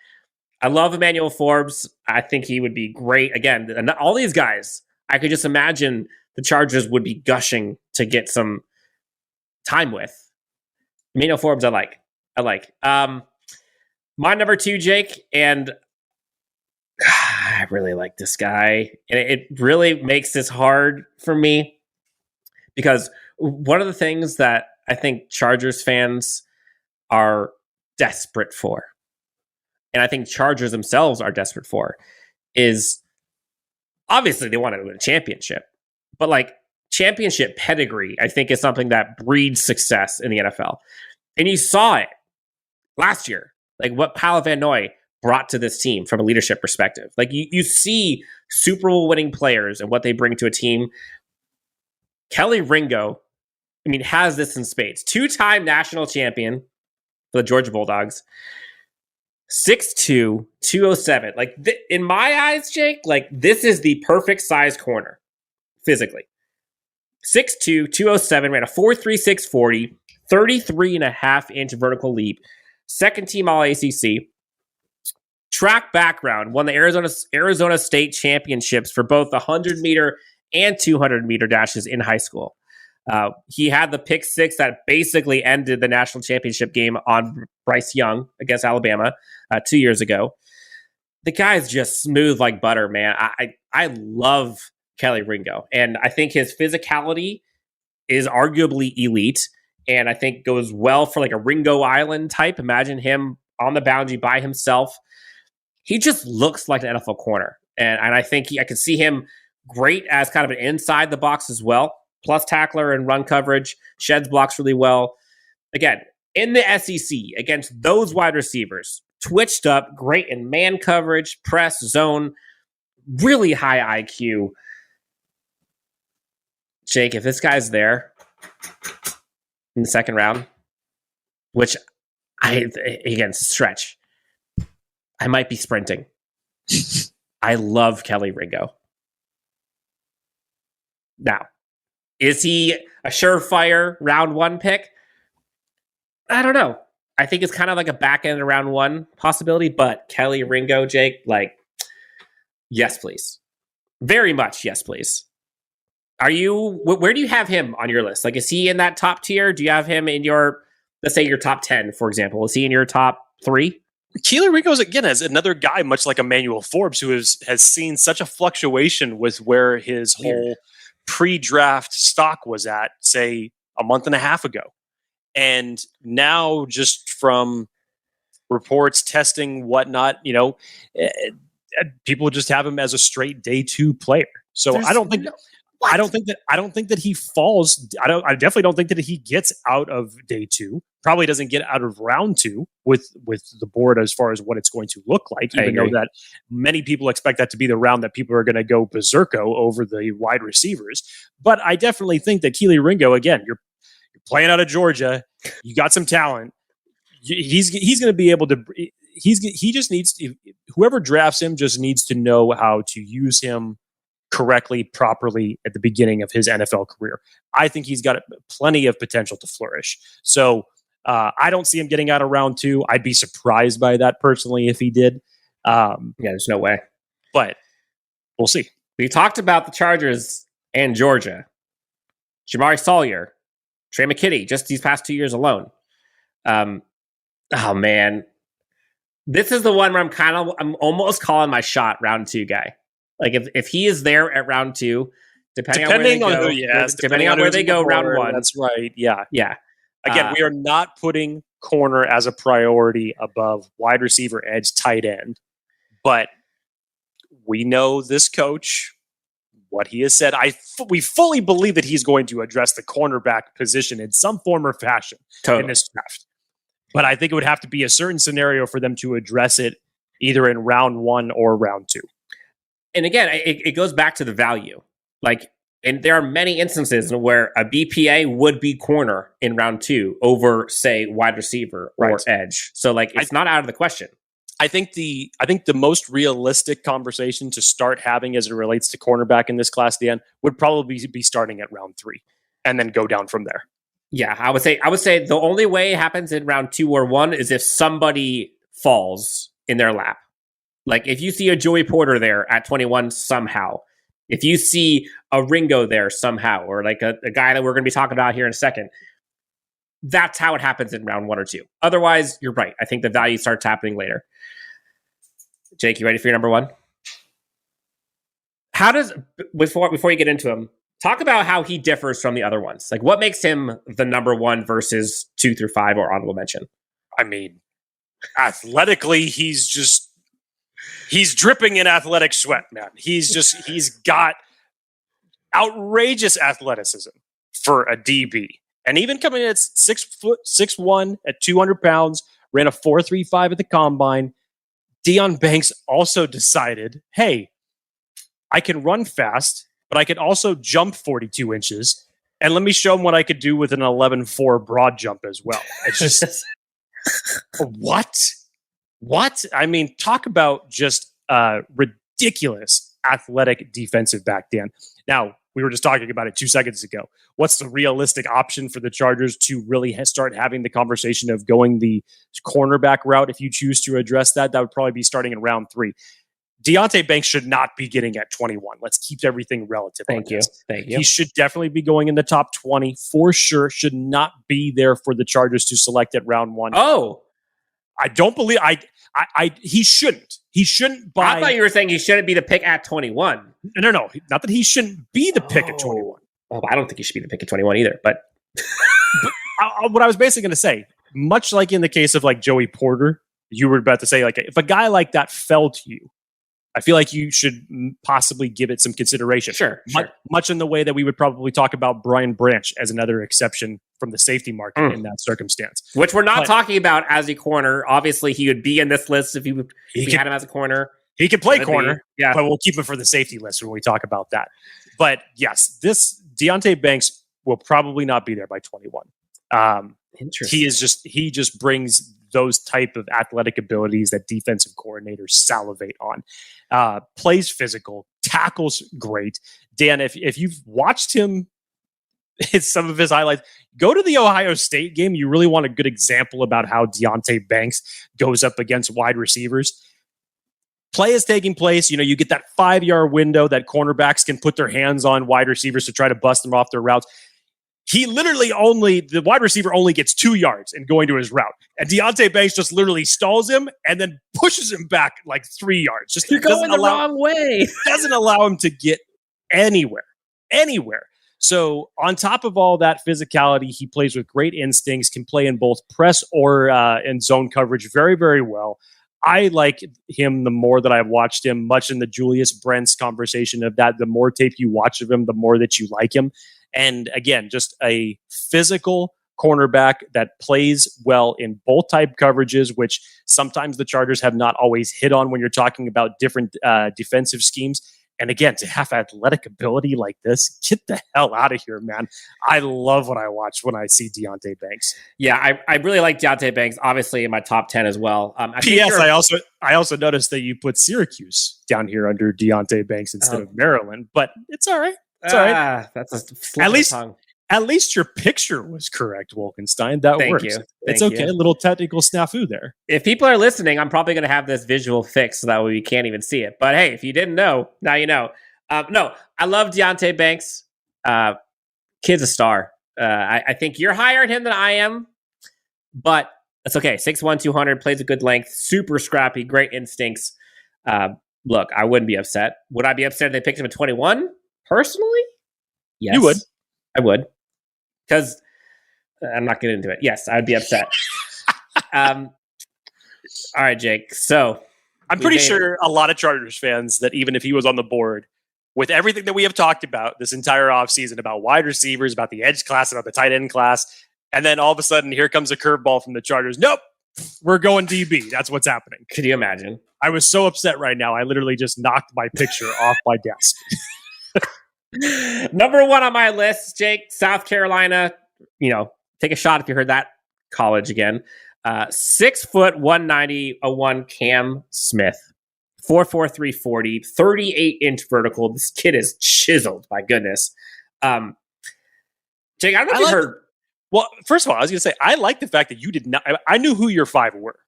I love Emmanuel Forbes. I think he would be great. Again, and all these guys, I could just imagine the Chargers would be gushing to get some time with. Emmanuel Forbes, I like. My number 2, Jake, and I really like this guy. And it really makes this hard for me because one of the things that I think Chargers fans are desperate for and I think Chargers themselves are desperate for, is obviously they want to win a championship, but like championship pedigree, I think is something that breeds success in the NFL. And you saw it last year, like what Paolo Van Noy brought to this team from a leadership perspective. Like you see Super Bowl winning players and what they bring to a team. Kelee Ringo, I mean, has this in spades. 2-time national champion for the Georgia Bulldogs. 6'2", 207. Like in my eyes, Jake, like this is the perfect size corner physically. 6'2", 207, ran a 4.36 40, 33.5-inch vertical leap. Second team All ACC. Track background, won the Arizona State Championships for both the 100-meter and 200-meter dashes in high school. He had the pick six that basically ended the national championship game on Bryce Young against Alabama 2 years ago. The guy's just smooth like butter, man. I love Kelee Ringo, and I think his physicality is arguably elite, and I think goes well for like a Ringo Island type. Imagine him on the boundary by himself. He just looks like an NFL corner, and I think I could see him great as kind of an inside the box as well. Plus tackler and run coverage, sheds blocks really well. Again, in the SEC, against those wide receivers, twitched up, great in man coverage, press, zone, really high IQ. Jake, if this guy's there in the second round, which again, stretch, I might be sprinting. I love Kelee Ringo. Now, is he a surefire round one pick? I don't know. I think it's kind of like a back end of round one possibility, but Kelee Ringo, Jake, like, yes, please. Very much, yes, please. Where do you have him on your list? Like, is he in that top tier? Do you have him in your, let's say your top 10, for example? Is he in your top 3? Kelee Ringo is, again, as another guy, much like Emmanuel Forbes, who has seen such a fluctuation with where his whole pre-draft stock was at, say, a month and a half ago. And now, just from reports, testing, whatnot, people just have him as a straight day 2 player. So I don't think that he falls. I definitely don't think that he gets out of day 2. Probably doesn't get out of round 2 with the board as far as what it's going to look like. Even though that many people expect that to be the round that people are going to go berserko over the wide receivers. But I definitely think that Kelee Ringo, again, you're playing out of Georgia, you got some talent. He's going to be able to. He just needs to. Whoever drafts him just needs to know how to use him correctly, properly at the beginning of his NFL career. I think he's got plenty of potential to flourish. So I don't see him getting out of round 2. I'd be surprised by that personally if he did. There's no way. But we'll see. We talked about the Chargers and Georgia. Jamari Sawyer, Trey McKitty, just these past 2 years alone. Oh man, this is the one where I'm almost calling my shot round 2 guy. Like if he is there at round 2, depending on where they go, round 1. That's right. Yeah. Yeah. Again, we are not putting corner as a priority above wide receiver, edge, tight end. But we know this coach, what he has said. We fully believe that he's going to address the cornerback position in some form or fashion in this draft. But I think it would have to be a certain scenario for them to address it either in round 1 or round 2. And again, it goes back to the value. Like, and there are many instances where a BPA would be corner in round 2 over, say, wide receiver or edge. So, like, it's not out of the question. I think the most realistic conversation to start having as it relates to cornerback in this class, Dan, would probably be starting at round 3 and then go down from there. Yeah, I would say the only way it happens in round 2 or 1 is if somebody falls in their lap. Like if you see a Joey Porter there at 21 somehow, if you see a Ringo there somehow, or like a guy that we're going to be talking about here in a second, that's how it happens in round 1 or 2. Otherwise, you're right. I think the value starts happening later. Jake, you ready for your number 1? How does, before you get into him, talk about how he differs from the other ones. Like what makes him the number 1 versus 2 through 5 or honorable mention? I mean, Athletically, he's dripping in athletic sweat, man. He's got outrageous athleticism for a DB. And even coming in at 6'1" at 200 pounds, ran a 4.35 at the combine. Deon Banks also decided, hey, I can run fast, but I can also jump 42 inches. And let me show him what I could do with an 11.4 broad jump as well. It's just, what? I mean, talk about just ridiculous athletic defensive back, Dan. Now, we were just talking about it 2 seconds ago. What's the realistic option for the Chargers to really start having the conversation of going the cornerback route? If you choose to address that, that would probably be starting in round 3. Deonte Banks should not be getting at 21. Let's keep everything relative. Thank you. He should definitely be going in the top 20 for sure. Should not be there for the Chargers to select at round 1. Oh, I don't believe he shouldn't. He shouldn't buy. I thought you were saying he shouldn't be the pick at 21. No. Not that he shouldn't be the pick at 21. Oh, I don't think he should be the pick at 21 either. But what I was basically going to say, much like in the case of like Joey Porter, you were about to say, like, if a guy like that fell to you, I feel like you should possibly give it some consideration. Sure. Much in the way that we would probably talk about Brian Branch as another exception from the safety market in that circumstance. Which we're not talking about as a corner. Obviously, he would be in this list if we had him as a corner. He could play corner, yeah, but we'll keep him for the safety list when we talk about that. But yes, this Deonte Banks will probably not be there by 21. Interesting. He just brings those type of athletic abilities that defensive coordinators salivate on. Plays physical, tackles great. Dan, if you've watched him, it's some of his highlights. Go to the Ohio State game. You really want a good example about how Deonte Banks goes up against wide receivers. Play is taking place. You know, you get that 5-yard window that cornerbacks can put their hands on wide receivers to try to bust them off their routes. He literally the wide receiver only gets 2 yards in going to his route. And Deonte Banks just literally stalls him and then pushes him back like 3 yards. Just You're going the wrong way. Doesn't allow him to get anywhere. So on top of all that physicality, he plays with great instincts, can play in both press or in zone coverage very, very well. I like him the more that I've watched him, much in the Julius Brents conversation of that. The more tape you watch of him, the more that you like him. And again, just a physical cornerback that plays well in both type coverages, which sometimes the Chargers have not always hit on when you're talking about different defensive schemes. And again, to have athletic ability like this, get the hell out of here, man. I love what I watch when I see Deonte Banks. Yeah, I really like Deonte Banks, obviously in my top 10 as well. P.S. I also noticed that you put Syracuse down here under Deonte Banks instead of Maryland, but it's all right. It's all right. That's a slip of the tongue. At least your picture was correct, Wolkenstein. That Thank works. you. It's Thank okay. you. A little technical snafu there. If people are listening, I'm probably going to have this visual fixed so that way we can't even see it. But hey, if you didn't know, now you know. No, I love Deonte Banks. Kid's a star. I think you're higher on him than I am, but that's okay. 6'1", 200, plays a good length, super scrappy, great instincts. Look, I wouldn't be upset. Would I be upset if they picked him at 21? Personally? Yes. You would. I would. Because I'm not getting into it. Yes, I would be upset. All right, Jake. So I'm pretty sure a lot of Chargers fans that even if he was on the board, with everything that we have talked about this entire offseason, about wide receivers, about the edge class, about the tight end class, and then all of a sudden here comes a curveball from the Chargers. Nope, we're going DB. That's what's happening. Could you imagine? I was so upset right now. I literally just knocked my picture off my desk. Number 1 on my list, Jake, South Carolina. You know, take a shot if you heard that college again. 6 foot 190, 01 Cam Smith, 4'4", 340, 38-inch vertical. This kid is chiseled. My goodness. Jake, I don't know if you heard. Well, first of all, I was going to say I like the fact that you did not. I knew who your 5 were,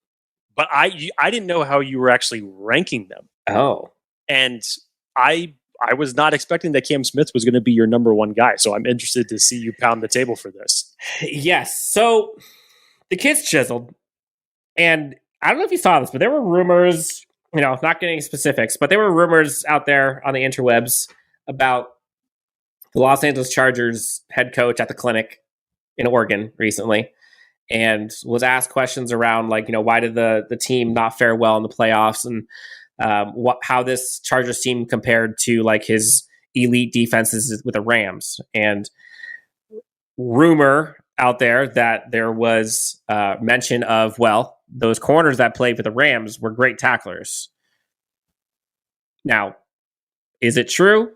but I didn't know how you were actually ranking them. Oh, and I was not expecting that Cam Smith was going to be your number 1 guy. So I'm interested to see you pound the table for this. Yes. So the kid's chiseled. And I don't know if you saw this, but there were rumors, you know, not getting specifics, but there were rumors out there on the interwebs about the Los Angeles Chargers head coach at the clinic in Oregon recently. and was asked questions around why did the team not fare well in the playoffs, and how this Chargers team compared to his elite defenses with the Rams. And rumor out there that there was mention of, those corners that played for the Rams were great tacklers. Now, is it true?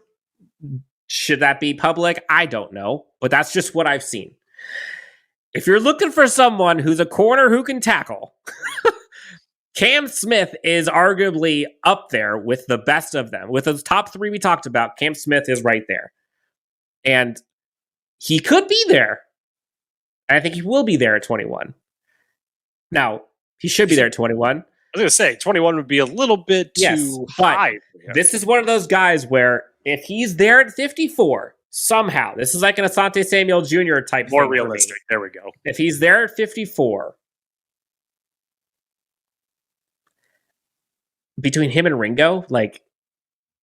Should that be public? I don't know, but that's just what I've seen. If you're looking for someone who's a corner who can tackle, Cam Smith is arguably up there with the best of them. With those top three we talked about, Cam Smith is right there. And he could be there. And I think he will be there at 21. Now, he should be there at 21. I was going to say, 21 would be a little bit too high. This is one of those guys where if he's there at 54, somehow, this is like an Asante Samuel Jr. type more thing. More realistic. There we go. If he's there at 54, between him and Ringo,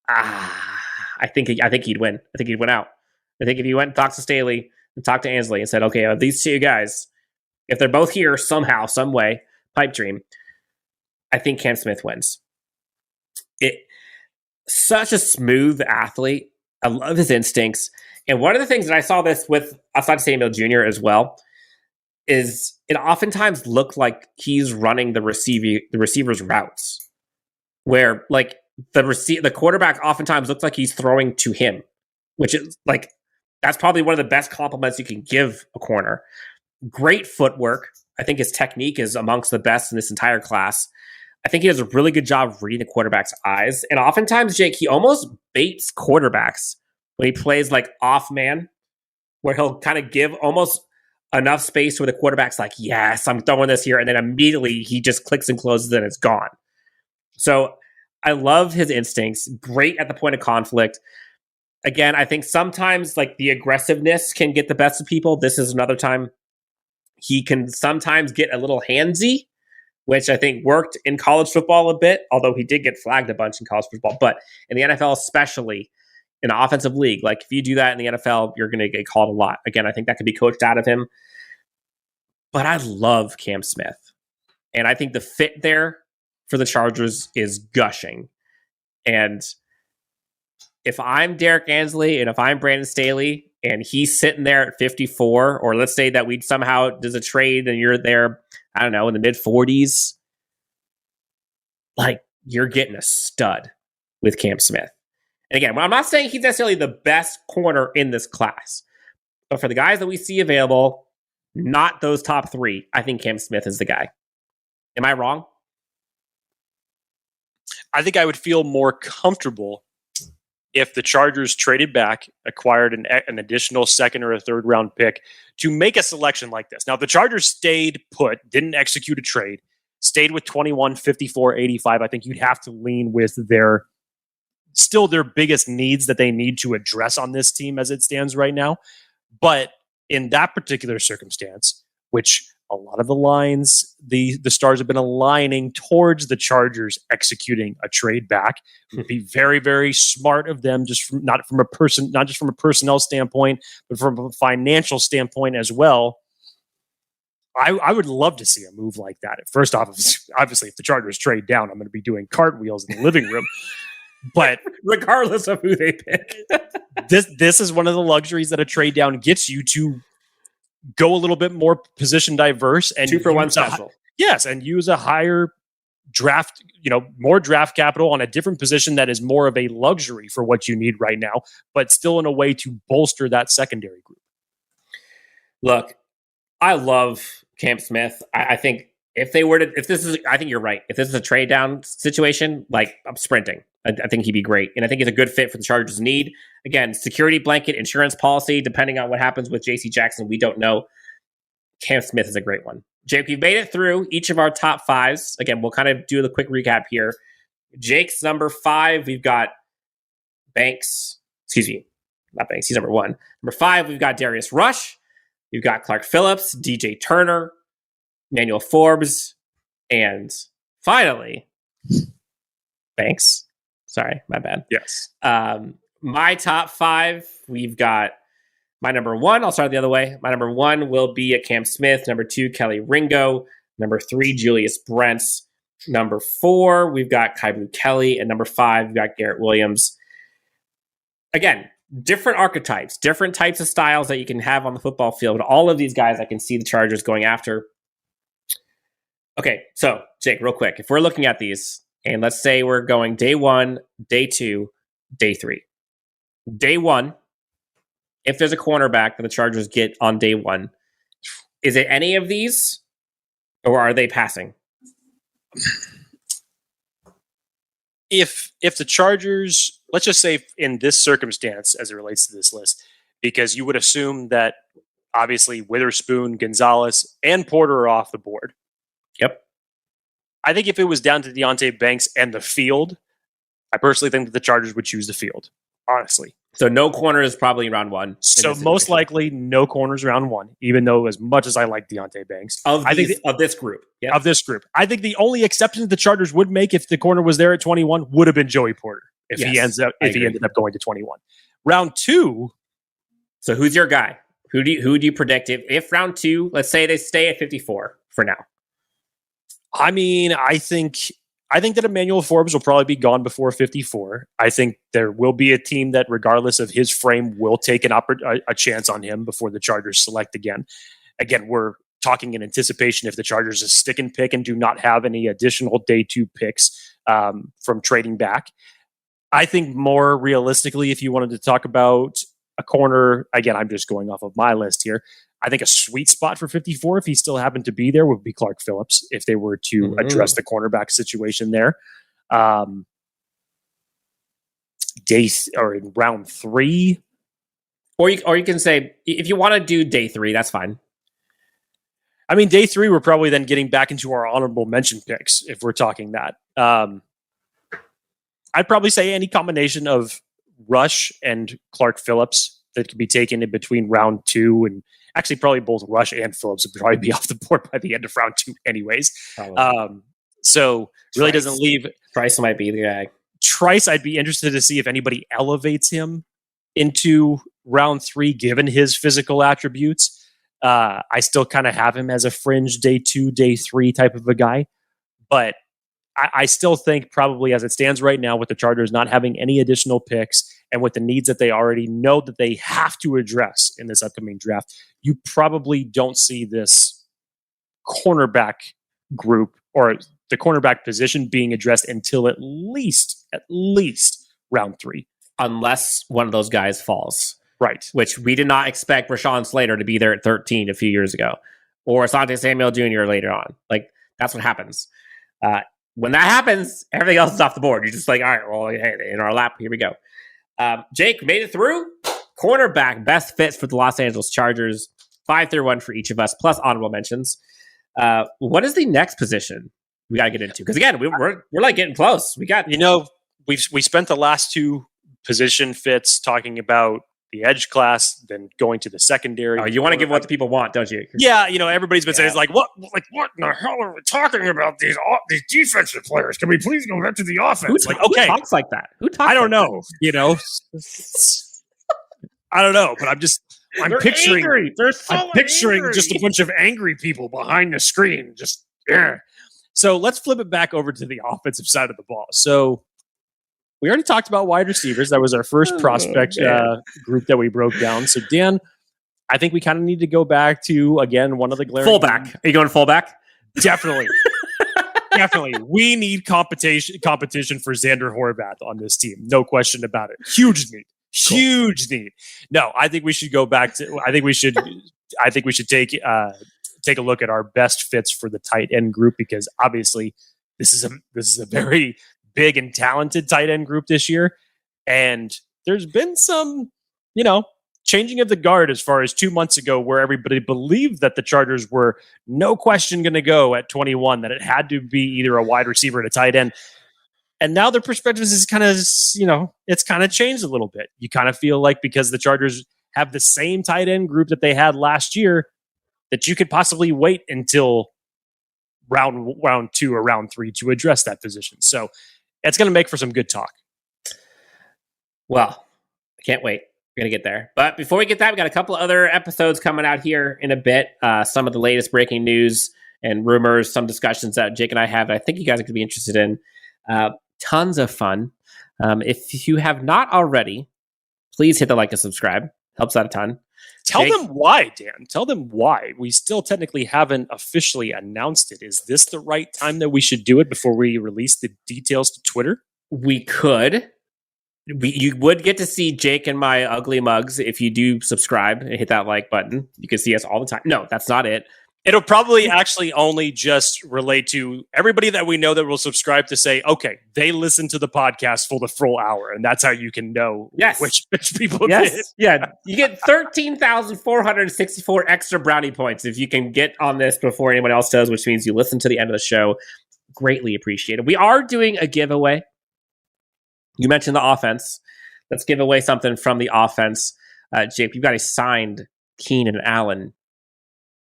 I think he'd win. I think he'd win out. I think if he went and talked to Staley and talked to Ansley and said, okay, these two guys, if they're both here somehow, some way, pipe dream, I think Cam Smith wins. Such a smooth athlete. I love his instincts. And one of the things that I saw this with Asante Samuel Jr. as well is it oftentimes looked like he's running the receiver's routes, where the quarterback oftentimes looks like he's throwing to him, which is that's probably one of the best compliments you can give a corner. Great footwork. I think his technique is amongst the best in this entire class. I think he does a really good job of reading the quarterback's eyes. And oftentimes, Jake, he almost baits quarterbacks when he plays off man, where he'll kind of give almost enough space where the quarterback's like, yes, I'm throwing this here. And then immediately he just clicks and closes and it's gone. So I love his instincts. Great at the point of conflict. Again, I think sometimes the aggressiveness can get the best of people. This is another time he can sometimes get a little handsy, which I think worked in college football a bit, although he did get flagged a bunch in college football. But in the NFL, especially in an offensive league, if you do that in the NFL, you're going to get called a lot. Again, I think that could be coached out of him. But I love Cam Smith. And I think the fit there for the Chargers is gushing. And if I'm Derek Ansley and if I'm Brandon Staley and he's sitting there at 54, or let's say that we somehow does a trade and you're there, I don't know, in the mid 40s, you're getting a stud with Cam Smith. And again, I'm not saying he's necessarily the best corner in this class, but for the guys that we see available, not those top three, I think Cam Smith is the guy. Am I wrong? I think I would feel more comfortable if the Chargers traded back, acquired an additional second or a third round pick to make a selection like this. Now, if the Chargers stayed put, didn't execute a trade, stayed with 21, 54, 85, I think you'd have to lean with their biggest needs that they need to address on this team as it stands right now. But in that particular circumstance, which a lot of the lines, the stars have been aligning towards the Chargers executing a trade back. It would be very, very smart of them, not just from a personnel standpoint, but from a financial standpoint as well. I would love to see a move like that. First off, obviously, if the Chargers trade down, I'm going to be doing cartwheels in the living room. But regardless of who they pick, this is one of the luxuries that a trade down gets you to go a little bit more position diverse and 2-for-1 special. Yes, and use a higher draft, more draft capital on a different position that is more of a luxury for what you need right now, but still in a way to bolster that secondary group. Look, I love Cam Smith. I think I think you're right. If this is a trade down situation, I'm sprinting. I think he'd be great. And I think he's a good fit for the Chargers' need. Again, security blanket, insurance policy, depending on what happens with J.C. Jackson, we don't know. Cam Smith is a great one. Jake, we've made it through each of our top fives. Again, we'll kind of do the quick recap here. Jake's number 5, we've got Banks. Excuse me, not Banks. He's number 1. Number 5, we've got Darius Rush. We've got Clark Phillips, DJ Turner, Emmanuel Forbes, and finally, Banks. Sorry, my bad. Yes. My top 5, we've got My number one, I'll start the other way. My number one will be a Cam Smith. Number two, Kelee Ringo. Number three, Julius Brents. Number four, we've got Kyu Blu Kelly. And number five, we've got Garrett Williams. Again, different archetypes, different types of styles that you can have on the football field. All of these guys I can see the Chargers going after. Okay, so Jake, real quick, if we're looking at these, and let's say we're going day one, day two, day three. Day one, if there's a cornerback that the Chargers get on day one, is it any of these, or are they passing? If the Chargers, let's just say in this circumstance as it relates to this list, because you would assume that obviously Witherspoon, Gonzalez, and Porter are off the board. Yep. I think if it was down to Deonte Banks and the field, I personally think that the Chargers would choose the field, honestly. So no corners probably in round one. So most likely no corners round one, even though as much as I like Deonte Banks. Of this group. Yep. Of this group. I think the only exception that the Chargers would make if the corner was there at 21 would have been Joey Porter if he ended up going to 21. Round two. So who's your guy? Who do you predict if round two, let's say they stay at 54 for now? I mean, I think that Emmanuel Forbes will probably be gone before 54. I think there will be a team that, regardless of his frame, will take a chance on him before the Chargers select again. Again, we're talking in anticipation if the Chargers is stick and pick and do not have any additional day two picks from trading back. I think more realistically, if you wanted to talk about a corner, again, I'm just going off of my list here. I think a sweet spot for 54, if he still happened to be there, would be Clark Phillips if they were to address the cornerback situation there. In round three. Or you can say, if you want to do day three, that's fine. I mean, day three, we're probably then getting back into our honorable mention picks if we're talking that. I'd probably say any combination of Rush and Clark Phillips that could be taken in between round two, and actually probably both Rush and Phillips would probably be off the board by the end of round two anyways. So really doesn't leave. Trice might be the guy. Trice, I'd be interested to see if anybody elevates him into round three, given his physical attributes. I still kind of have him as a fringe day two, day three type of a guy, but I still think probably as it stands right now with the Chargers not having any additional picks and with the needs that they already know that they have to address in this upcoming draft, you probably don't see this cornerback group or the cornerback position being addressed until at least round three. Unless one of those guys falls. Right. Which we did not expect Rashawn Slater to be there at 13 a few years ago. Or Asante Samuel Jr. later on. Like, that's what happens. When that happens, everything else is off the board. You're just like, all right, well, hey, in our lap, here we go. Jake made it through. Cornerback best fits for the Los Angeles Chargers. 5 through 1 for each of us, plus honorable mentions. What is the next position we got to get into? Because again, we're like getting close. We spent the last two position fits talking about the edge class, then going to the secondary. Oh, you want to give what the people want, don't you? Yeah, everybody's been saying it's like, what in the hell are we talking about these defensive players? Can we please go back to the offense? Who talks like that? I don't know. I don't know, but I'm picturing angry. I'm picturing angry. Just a bunch of angry people behind the screen. Just yeah. So let's flip it back over to the offensive side of the ball. So we already talked about wide receivers. That was our first prospect group that we broke down. So, Dan, I think we kind of need to go back to, again, one of the glaring... Fullback. Are you going fullback? Definitely. Definitely. We need competition for Xander Horvath on this team. No question about it. Huge need. Cool. Huge need. No, I think we should go back to... I think we should take a look at our best fits for the tight end group, because obviously this is a very big and talented tight end group this year. And there's been some, changing of the guard as far as 2 months ago, where everybody believed that the Chargers were no question going to go at 21, that it had to be either a wide receiver and a tight end. And now their perspective is kind of, it's kind of changed a little bit. You kind of feel like because the Chargers have the same tight end group that they had last year, that you could possibly wait until round 2 or round 3 to address that position. So it's going to make for some good talk. Well, I can't wait. We're going to get there. But before we get that, we got a couple other episodes coming out here in a bit. Some of the latest breaking news and rumors, some discussions that Jake and I have that I think you guys are going to be interested in. Tons of fun. If you have not already, please hit the like and subscribe. Helps out a ton. Tell Jake? them why, Dan. Tell them why. We still technically haven't officially announced it. Is this the right time that we should do it before we release the details to Twitter? We could. You would get to see Jake and my ugly mugs if you do subscribe and hit that like button. You can see us all the time. No, that's not it. It'll probably actually only just relate to everybody that we know that will subscribe to say, okay, they listen to the podcast for the full hour. And that's how you can know which people did. Yeah. You get 13,464 extra brownie points if you can get on this before anyone else does, which means you listen to the end of the show. Greatly appreciated. We are doing a giveaway. You mentioned the offense. Let's give away something from the offense. Jake, you've got a signed Keenan Allen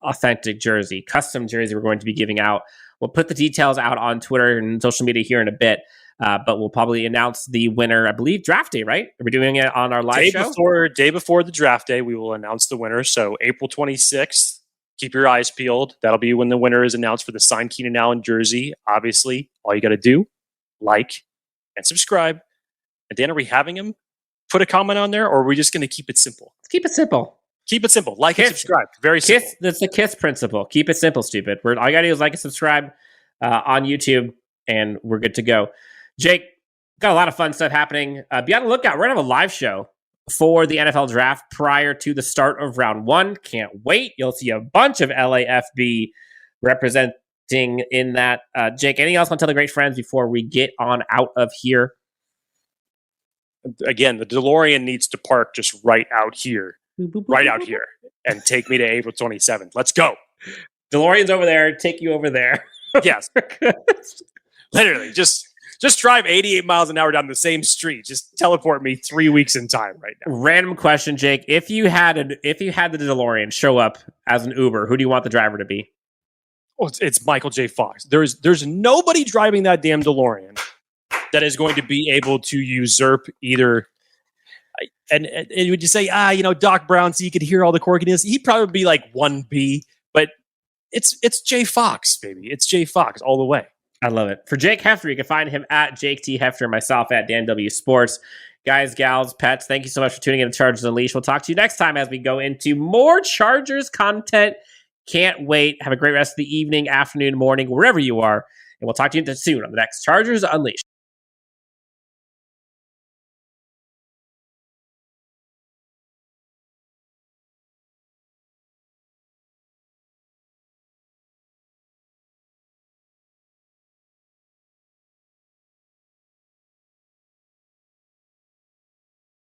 authentic jersey, custom jersey we're going to be giving out. We'll put the details out on Twitter and social media here in a bit, but we'll probably announce the winner, I believe, draft day, right? Are we doing it on our live show? Day before the draft day, we will announce the winner. So April 26th, keep your eyes peeled. That'll be when the winner is announced for the signed Keenan Allen jersey. Obviously, all you got to do, like and subscribe. And Dan, are we having him put a comment on there, or are we just going to keep it simple? Let's keep it simple. Keep it simple. Like and subscribe. Very simple. That's the KISS principle. Keep it simple, stupid. All you got to do is like and subscribe on YouTube, and we're good to go. Jake, got a lot of fun stuff happening. Be on the lookout. We're going to have a live show for the NFL draft prior to the start of round one. Can't wait. You'll see a bunch of LAFB representing in that. Jake, anything else want to tell the great friends before we get on out of here? Again, the DeLorean needs to park just right out here, and take me to April 27th. Let's go. DeLorean's over there. Take you over there. Yes. Literally, just drive 88 miles an hour down the same street. Just teleport me 3 weeks in time right now. Random question, Jake. If you had the DeLorean show up as an Uber, who do you want the driver to be? Oh, it's Michael J. Fox. There's nobody driving that damn DeLorean that is going to be able to usurp either. And would you say, Doc Brown, so you could hear all the quirkiness? He'd probably be like 1B, but it's Jay Fox, baby. It's Jay Fox all the way. I love it. For Jake Hefner, you can find him at Jake T. Hefner, myself at Dan W. Sports. Guys, gals, pets, thank you so much for tuning in to Chargers Unleashed. We'll talk to you next time as we go into more Chargers content. Can't wait. Have a great rest of the evening, afternoon, morning, wherever you are. And we'll talk to you soon on the next Chargers Unleashed.